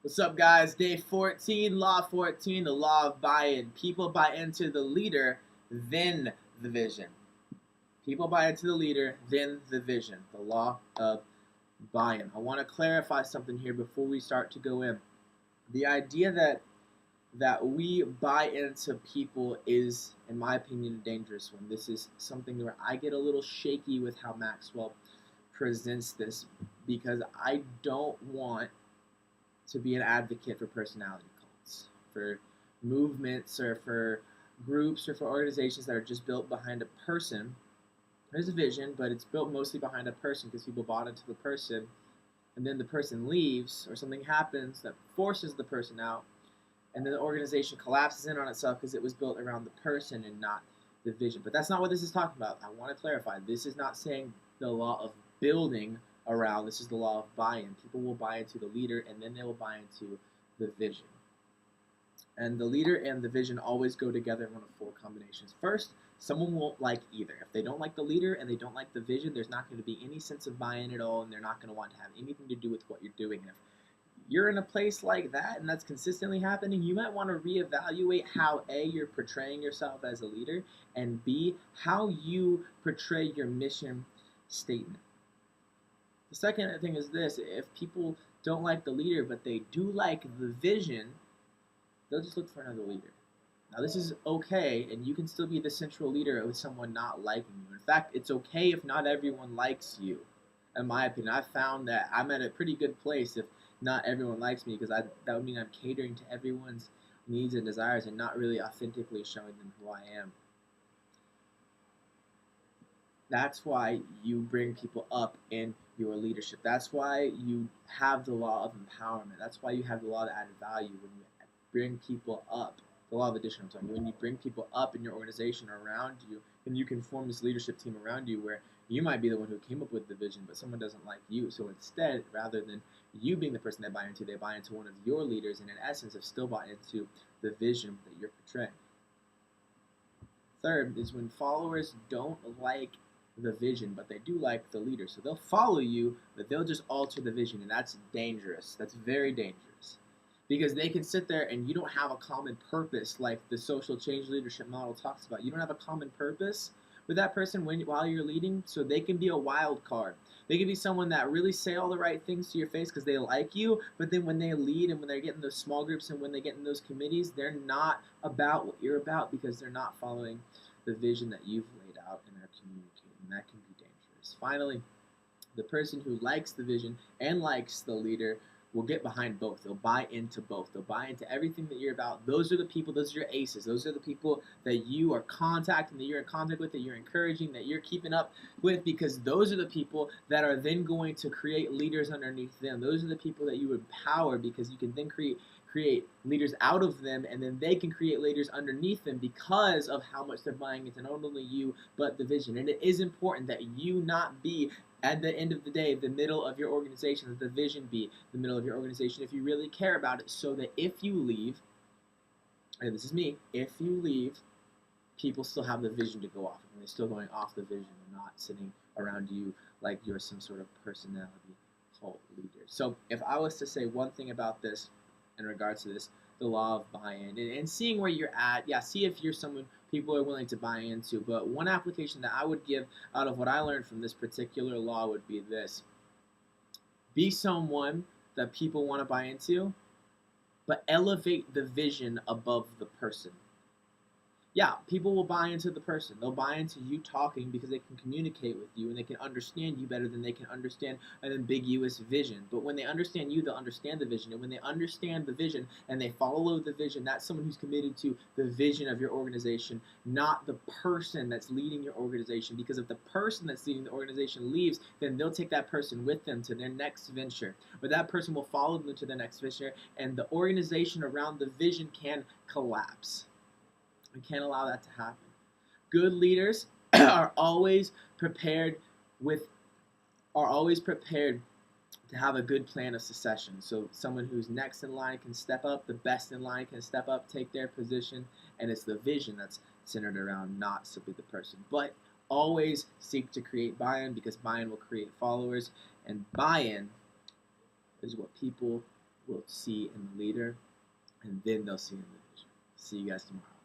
What's up, guys? Day 14, Law 14, the law of buy-in. People buy into the leader, then the vision. People buy into the leader, then the vision. The law of buy-in. I want to clarify something here before we start to go in. The idea that we buy into people is, in my opinion, a dangerous one. This is something where I get a little shaky with how Maxwell presents this because I don't want to be an advocate for personality cults, for movements, or for groups, or for organizations that are just built behind a person. There's a vision, but it's built mostly behind a person because people bought into the person, and then the person leaves, or something happens that forces the person out, and then the organization collapses in on itself because it was built around the person and not the vision. But that's not what this is talking about. I want to clarify. This is not saying the law of building around. This is the law of buy-in. People will buy into the leader, and then they will buy into the vision. And the leader and the vision always go together in one of four combinations. First, someone won't like either. If they don't like the leader and they don't like the vision, there's not going to be any sense of buy-in at all, and they're not going to want to have anything to do with what you're doing. And if you're in a place like that and that's consistently happening, you might want to reevaluate how A, you're portraying yourself as a leader, and B, how you portray your mission statement. The second thing is this: if people don't like the leader but they do like the vision, they'll just look for another leader. Now, this is okay, and you can still be the central leader with someone not liking you. In fact, it's okay if not everyone likes you. In my opinion, I've found that I'm at a pretty good place if not everyone likes me, because that would mean I'm catering to everyone's needs and desires and not really authentically showing them who I am. That's why you bring people up in your leadership. That's why you have the law of empowerment. That's why you have the law of added value when you bring people up. The law of addition, I'm sorry. When you bring people up in your organization or around you, and you can form this leadership team around you where you might be the one who came up with the vision, but someone doesn't like you. So instead, rather than you being the person they buy into one of your leaders, and in essence have still bought into the vision that you're portraying. Third is when followers don't like the vision, but they do like the leader. So they'll follow you, but they'll just alter the vision, and that's dangerous. That's very dangerous. Because they can sit there and you don't have a common purpose like the social change leadership model talks about. You don't have a common purpose with that person while you're leading, so they can be a wild card. They can be someone that really say all the right things to your face because they like you, but then when they lead and when they get in those small groups and when they get in those committees, they're not about what you're about because they're not following the vision that you've laid out and are communicating. And that can be dangerous. Finally, the person who likes the vision and likes the leader will get behind both. They'll buy into both. They'll buy into everything that you're about. Those are the people, those are your aces. Those are the people that you are contacting, that you're in contact with, that you're encouraging, that you're keeping up with, because those are the people that are then going to create leaders underneath them. Those are the people that you empower, because you can then create leaders out of them, and then they can create leaders underneath them because of how much they're buying into not only you but the vision. And it is important that you not be, at the end of the day, the middle of your organization, that the vision be the middle of your organization if you really care about it, so that if you leave, and this is me, if you leave, people still have the vision to go off, and they're still going off the vision and not sitting around you like you're some sort of personality cult leader. So if I was to say one thing about this in regards to this, the law of buy-in, and seeing where you're at, yeah, see if you're someone people are willing to buy into. But one application that I would give out of what I learned from this particular law would be this: be someone that people want to buy into, but elevate the vision above the person. Yeah, people will buy into the person. They'll buy into you talking because they can communicate with you and they can understand you better than they can understand an ambiguous vision. But when they understand you, they'll understand the vision. And when they understand the vision and they follow the vision, that's someone who's committed to the vision of your organization, not the person that's leading your organization. Because if the person that's leading the organization leaves, then they'll take that person with them to their next venture. Or that person will follow them to their next venture, and the organization around the vision can collapse. We can't allow that to happen. Good leaders are always prepared with are always prepared to have a good plan of succession. So someone who's next in line can step up, the best in line can step up, take their position, and it's the vision that's centered around, not simply the person. But always seek to create buy-in, because buy-in will create followers, and buy-in is what people will see in the leader, and then they'll see in the vision. See you guys tomorrow.